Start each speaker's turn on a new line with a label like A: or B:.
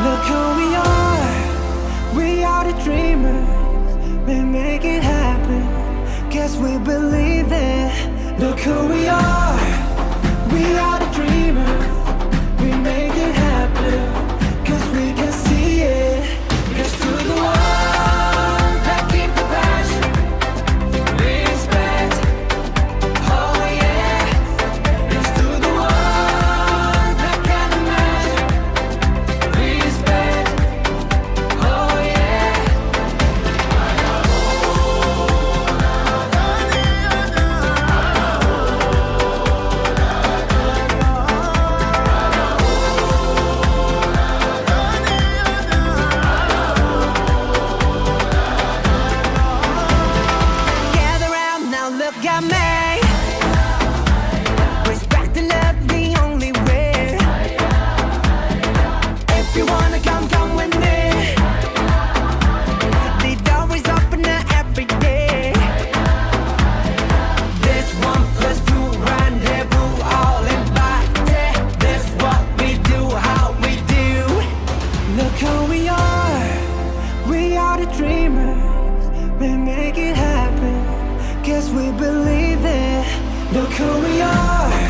A: Look who we are the dreamers. We make it happen, guess we believe it. Look who we are the dreamers. We make it happen, cause we can see it. It's to the one that keep the passion, respect, oh yeah. It's to the one that can imagine, respect, oh yeah. Gather round now, look at me. Respect and love the only way. If you wanna come, come with me. The door is open every day. This 1+2 rendezvous, all invited. This what we do, how we do. Look who we are the dreamers. We make it happen, guess we believe it. Look who we are